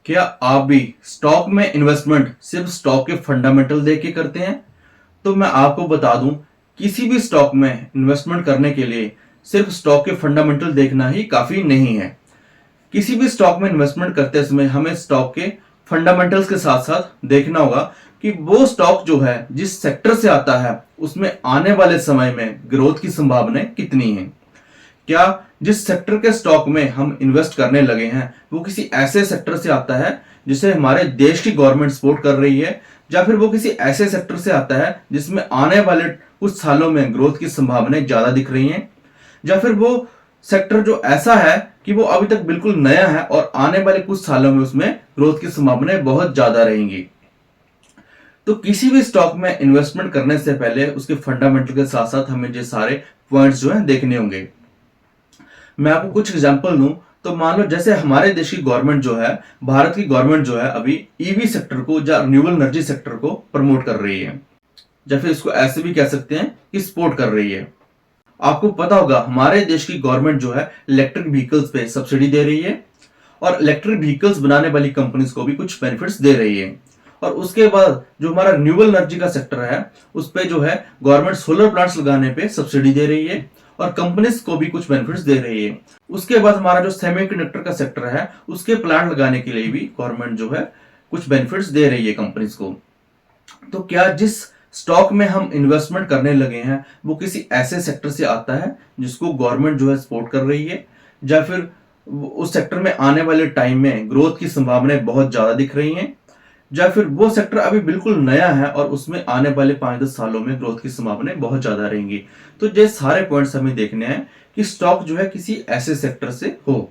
क्या आप भी स्टॉक में इन्वेस्टमेंट सिर्फ स्टॉक के फंडामेंटल देख के करते हैं? तो मैं आपको बता दूं, किसी भी स्टॉक में इन्वेस्टमेंट करने के लिए सिर्फ स्टॉक के फंडामेंटल देखना ही काफी नहीं है। किसी भी स्टॉक में इन्वेस्टमेंट करते समय हमें स्टॉक के फंडामेंटल्स के साथ साथ देखना होगा कि वो स्टॉक जो है जिस सेक्टर से आता है उसमें आने वाले समय में ग्रोथ की संभावनाएं कितनी है। क्या जिस सेक्टर के स्टॉक में हम इन्वेस्ट करने लगे हैं वो किसी ऐसे सेक्टर से आता है जिसे हमारे देश की गवर्नमेंट सपोर्ट कर रही है, या फिर वो किसी ऐसे सेक्टर से आता है जिसमें आने वाले कुछ सालों में ग्रोथ की संभावनाएं ज्यादा दिख रही हैं, या फिर वो सेक्टर जो ऐसा है कि वो अभी तक बिल्कुल नया है और आने वाले कुछ सालों में उसमें ग्रोथ की संभावनाएं बहुत ज्यादा रहेंगी। तो किसी भी स्टॉक में इन्वेस्टमेंट करने से पहले उसके फंडामेंटल के साथ साथ हमें ये सारे पॉइंट्स जो है देखने होंगे। मैं आपको कुछ एग्जांपल दूं तो मान लो जैसे हमारे देश की गवर्नमेंट जो है, भारत की गवर्नमेंट जो है अभी ईवी सेक्टर को या रिन्यूएबल एनर्जी सेक्टर को प्रमोट कर रही है, या फिर इसको ऐसे भी कह सकते हैं कि सपोर्ट कर रही है। आपको पता होगा हमारे देश की गवर्नमेंट जो है इलेक्ट्रिक व्हीकल्स पे सब्सिडी दे रही है और इलेक्ट्रिक व्हीकल्स बनाने वाली कंपनीज को भी कुछ बेनिफिट्स दे रही है। और उसके बाद जो हमारा रिन्यूएबल एनर्जी का सेक्टर है उस पे जो है गवर्नमेंट सोलर प्लांट्स लगाने पे सब्सिडी दे रही है और कंपनीज को भी कुछ बेनिफिट्स दे रही है। उसके बाद हमारा जो सेमीकंडक्टर का सेक्टर है उसके प्लांट लगाने के लिए भी गवर्नमेंट जो है कुछ बेनिफिट्स दे रही है कंपनीज को। तो क्या जिस स्टॉक में हम इन्वेस्टमेंट करने लगे हैं वो किसी ऐसे सेक्टर से आता है जिसको गवर्नमेंट जो है सपोर्ट कर रही है, या फिर उस सेक्टर में आने वाले टाइम में ग्रोथ की संभावनाएं बहुत ज्यादा दिख रही हैं, या फिर वो सेक्टर अभी बिल्कुल नया है और उसमें आने वाले 5-10 सालों में ग्रोथ की संभावनाएं बहुत ज्यादा रहेंगी। तो ये सारे पॉइंट्स हमें देखने हैं कि स्टॉक जो है किसी ऐसे सेक्टर से हो।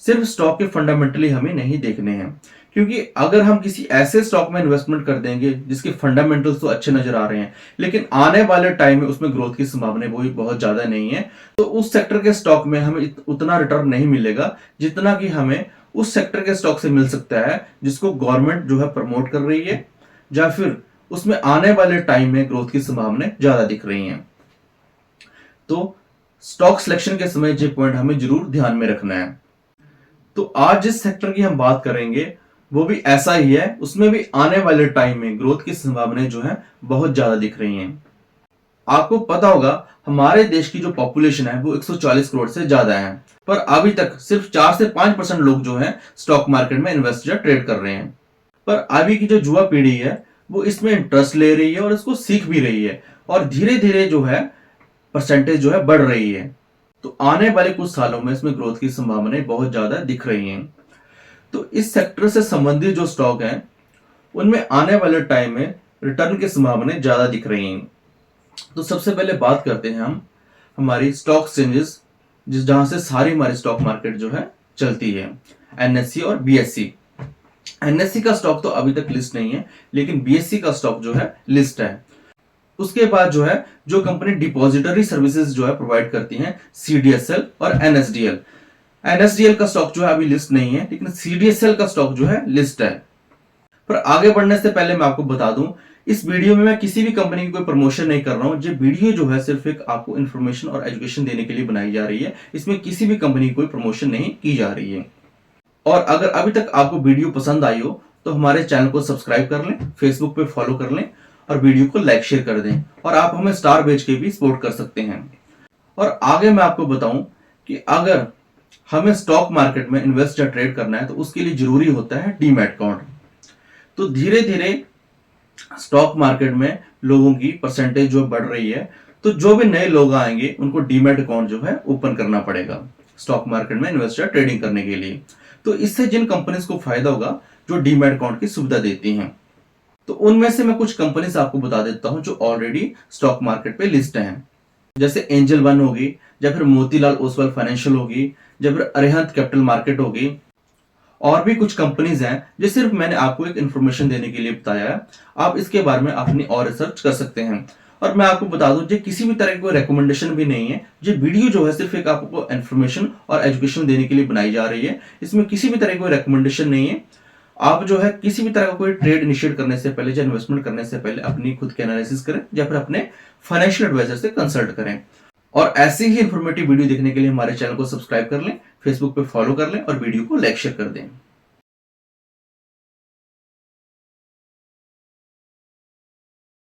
सिर्फ स्टॉक के फंडामेंटली हमें नहीं देखने हैं, क्योंकि अगर हम किसी ऐसे स्टॉक में इन्वेस्टमेंट कर देंगे जिसके फंडामेंटल्स तो अच्छे नजर आ रहे हैं लेकिन आने वाले टाइम में उसमें ग्रोथ की संभावना वो बहुत ज्यादा नहीं है, तो उस सेक्टर के स्टॉक में हमें उतना रिटर्न नहीं मिलेगा जितना कि हमें उस सेक्टर के स्टॉक से मिल सकता है जिसको गवर्नमेंट जो है प्रमोट कर रही है, या फिर उसमें आने वाले टाइम में ग्रोथ की संभावनाएं ज्यादा दिख रही हैं। तो स्टॉक सिलेक्शन के समय ये पॉइंट हमें जरूर ध्यान में रखना है। तो आज जिस सेक्टर की हम बात करेंगे वो भी ऐसा ही है, उसमें भी आने वाले टाइम में ग्रोथ की संभावनाएं जो है बहुत ज्यादा दिख रही हैं। आपको पता होगा हमारे देश की जो पॉपुलेशन है वो 140 करोड़ से ज्यादा है, पर अभी तक सिर्फ 4 से 5% लोग जो हैं स्टॉक मार्केट में इन्वेस्ट या ट्रेड कर रहे हैं। पर अभी की जो युवा पीढ़ी है वो इसमें इंटरेस्ट ले रही है और इसको सीख भी रही है और धीरे धीरे जो है परसेंटेज जो है बढ़ रही है। तो आने वाले कुछ सालों में इसमें ग्रोथ की संभावनाएं बहुत ज्यादा दिख रही हैं। तो इस सेक्टर से संबंधित जो स्टॉक हैं उनमें आने वाले टाइम में रिटर्न की संभावनाएं ज्यादा दिख रही हैं। तो सबसे पहले बात करते हैं हम हमारी स्टॉक एक्सचेंजेस जहां से सारी हमारी स्टॉक मार्केट जो है चलती है, एनएससी और बीएससी। एनएससी का स्टॉक तो अभी तक लिस्ट नहीं है लेकिन बीएससी का स्टॉक जो है लिस्ट है। उसके बाद जो है जो कंपनी डिपॉजिटरी सर्विसेज जो है प्रोवाइड करती हैं, सीडीएसएल और एनएसडीएल। एनएसडीएल का स्टॉक जो है अभी लिस्ट नहीं है लेकिन सीडीएसएल का स्टॉक जो है लिस्ट है। पर आगे बढ़ने से पहले मैं आपको बता दूं, इस वीडियो में मैं किसी भी कंपनी की कोई प्रमोशन नहीं कर रहा हूं। ये वीडियो जो है सिर्फ एक आपको इन्फॉर्मेशन और एजुकेशन देने के लिए बनाई जा रही है, इसमें किसी भी कंपनी की कोई प्रमोशन नहीं की जा रही है। और अगर अभी तक आपको वीडियो पसंद आई हो तो हमारे चैनल को सब्सक्राइब कर लें, फेसबुक पे फॉलो कर लें और वीडियो को लाइक शेयर कर दें, और आप हमें स्टार भेज के भी सपोर्ट कर सकते हैं। और आगे मैं आपको बताऊं कि अगर हमें स्टॉक मार्केट में इन्वेस्ट या ट्रेड करना है तो उसके लिए जरूरी होता है डीमैट अकाउंट। तो धीरे धीरे स्टॉक मार्केट में लोगों की परसेंटेज जो बढ़ रही है, तो जो भी नए लोग आएंगे उनको डीमैट अकाउंट जो है ओपन करना पड़ेगा स्टॉक मार्केट में इन्वेस्ट या ट्रेडिंग करने के लिए। तो इससे जिन कंपनीज को फायदा होगा जो डीमैट अकाउंट की सुविधा देती हैं, तो उनमें से मैं कुछ कंपनीज आपको बता देता हूं जो ऑलरेडी स्टॉक मार्केट पे लिस्ट हैं। जैसे एंजल वन होगी, या फिर मोतीलाल ओसवाल फाइनेंशियल होगी, या फिर अरिहंत कैपिटल मार्केट होगी, और भी कुछ कंपनीज हैं जो सिर्फ मैंने आपको एक इन्फॉर्मेशन देने के लिए बताया है। आप इसके बारे में अपनी और रिसर्च कर सकते हैं। और मैं आपको बता दूं, ये किसी भी तरह की कोई रिकमेंडेशन भी नहीं है। ये वीडियो जो है सिर्फ एक आपको इन्फॉर्मेशन और एजुकेशन देने के लिए बनाई जा रही है, इसमें किसी भी तरह की कोई रिकमेंडेशन नहीं है। आप जो है किसी भी तरह का कोई ट्रेड इनिशिएट करने से पहले या इन्वेस्टमेंट करने से पहले अपनी खुद की एनालिसिस करें या फिर अपने फाइनेंशियल एडवाइजर से कंसल्ट करें। और ऐसी ही इंफॉर्मेटिव वीडियो देखने के लिए हमारे चैनल को सब्सक्राइब कर लें, फेसबुक पे फॉलो कर लें और वीडियो को लाइक शेयर कर दें।